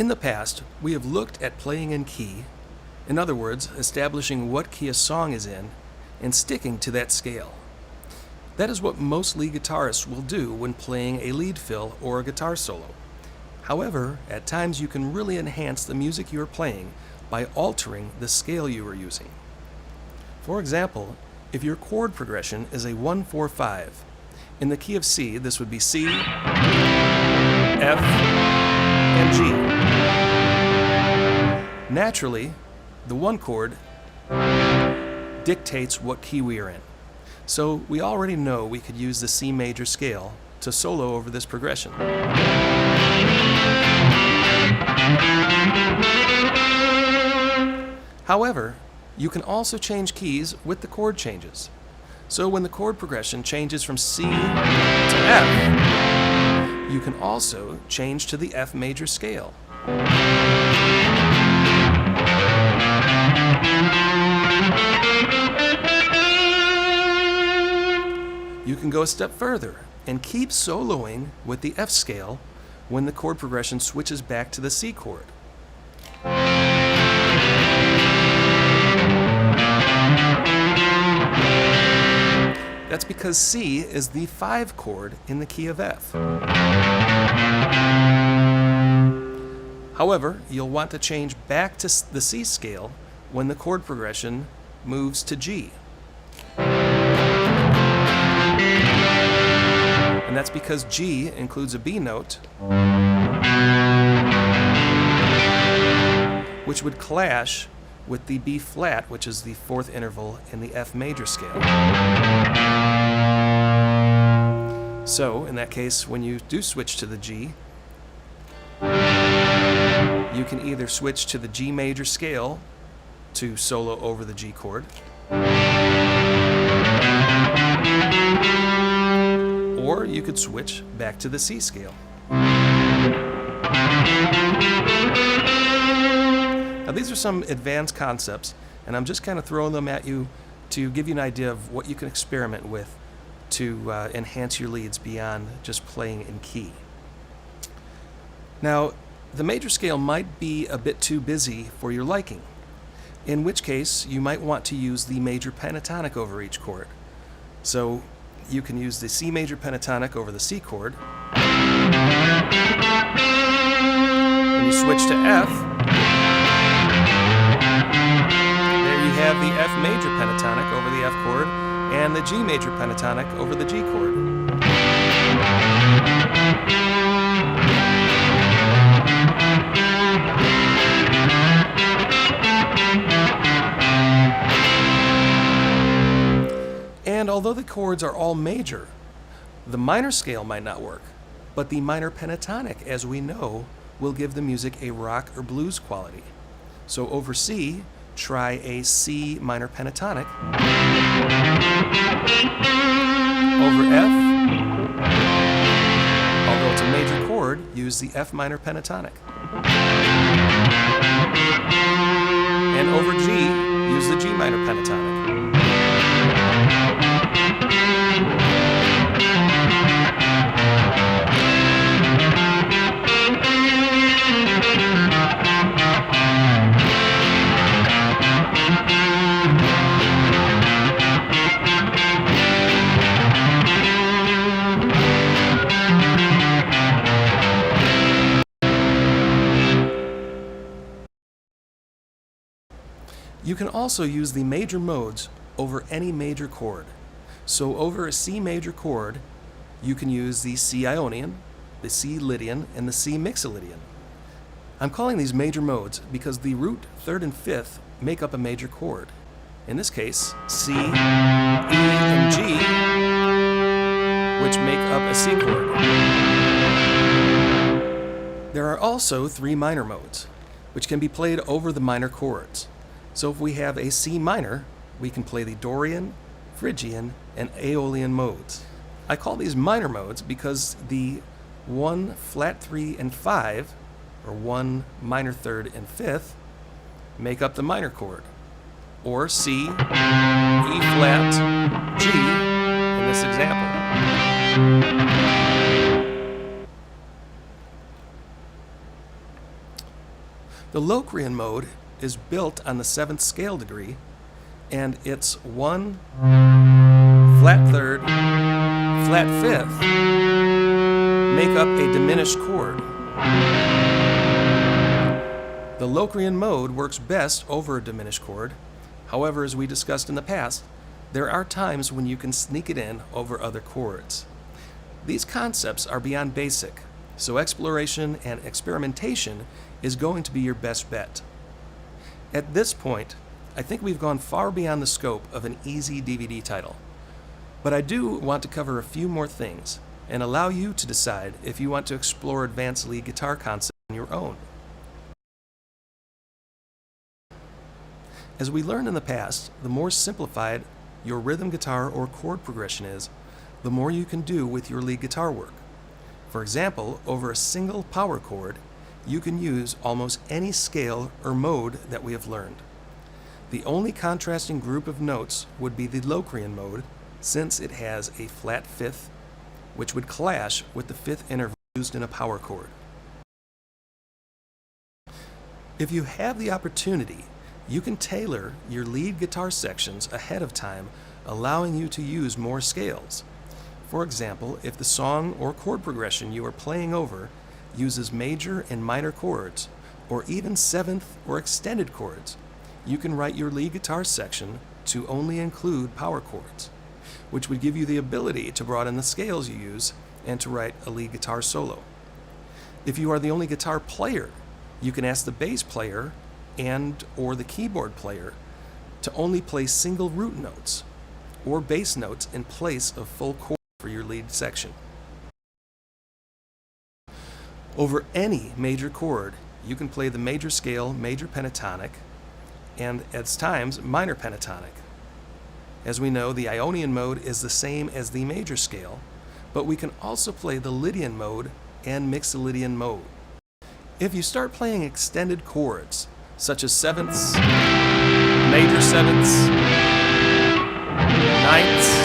In the past, we have looked at playing in key, in other words, establishing what key a song is in and sticking to that scale. That is what most lead guitarists will do when playing a lead fill or a guitar solo. However, at times you can really enhance the music you are playing by altering the scale you are using. For example, if your chord progression is a 1-4-5, in the key of C, this would be C, F, and G. Naturally, the 1 chord dictates what key we are in. So we already know we could use the C major scale to solo over this progression. However, you can also change keys with the chord changes. So when the chord progression changes from C to F, you can also change to the F major scale. You can go a step further and keep soloing with the F scale when the chord progression switches back to the C chord. That's because C is the 5 chord in the key of F. However, you'll want to change back to the C scale when the chord progression moves to G. And that's because G includes a B note, which would clash with the B flat, which is the 4th interval in the F major scale. So, in that case, when you do switch to the G, you can either switch to the G major scale to solo over the G chord, or you could switch back to the C scale. Now, these are some advanced concepts, and I'm just kind of throwing them at you to give you an idea of what you can experiment with to enhance your leads beyond just playing in key. Now, the major scale might be a bit too busy for your liking, in which case you might want to use the major pentatonic over each chord. So you can use the C major pentatonic over the C chord. When you switch to F, there you have the F major pentatonic over the F chord and the G major pentatonic over the G chord. And although the chords are all major, the minor scale might not work, but the minor pentatonic, as we know, will give the music a rock or blues quality. So over C, try a C minor pentatonic. Over F, although it's a major chord, use the F minor pentatonic. And over G, use the G minor pentatonic. You can also use the major modes over any major chord. So over a C major chord, you can use the C Ionian, the C Lydian, and the C Mixolydian. I'm calling these major modes because the root, 3rd, and 5th make up a major chord. In this case, C, E, and G, which make up a C chord. There are also 3 minor modes, which can be played over the minor chords. So if we have a C minor, we can play the Dorian, Phrygian, and Aeolian modes. I call these minor modes because the 1 flat 3 and 5, or 1 minor 3rd and 5th, make up the minor chord, or C, E flat, G in this example. The Locrian mode is built on the 7th scale degree, and it's 1, flat 3rd, flat 5th make up a diminished chord. The Locrian mode works best over a diminished chord. However, as we discussed in the past, there are times when you can sneak it in over other chords. These concepts are beyond basic, so exploration and experimentation is going to be your best bet. At this point, I think we've gone far beyond the scope of an easy DVD title, but I do want to cover a few more things and allow you to decide if you want to explore advanced lead guitar concepts on your own. As we learned in the past, the more simplified your rhythm guitar or chord progression is, the more you can do with your lead guitar work. For example, over a single power chord, you can use almost any scale or mode that we have learned. The only contrasting group of notes would be the Locrian mode, since it has a flat 5th, which would clash with the 5th interval used in a power chord. If you have the opportunity, you can tailor your lead guitar sections ahead of time, allowing you to use more scales. For example, if the song or chord progression you are playing over uses major and minor chords, or even 7th or extended chords, you can write your lead guitar section to only include power chords, which would give you the ability to broaden the scales you use and to write a lead guitar solo. If you are the only guitar player, you can ask the bass player and/or the keyboard player to only play single root notes or bass notes in place of full chords for your lead section. Over any major chord, you can play the major scale, major pentatonic, and at times minor pentatonic. As we know, the Ionian mode is the same as the major scale, but we can also play the Lydian mode and Mixolydian mode. If you start playing extended chords, such as 7ths, major 7ths, 9ths,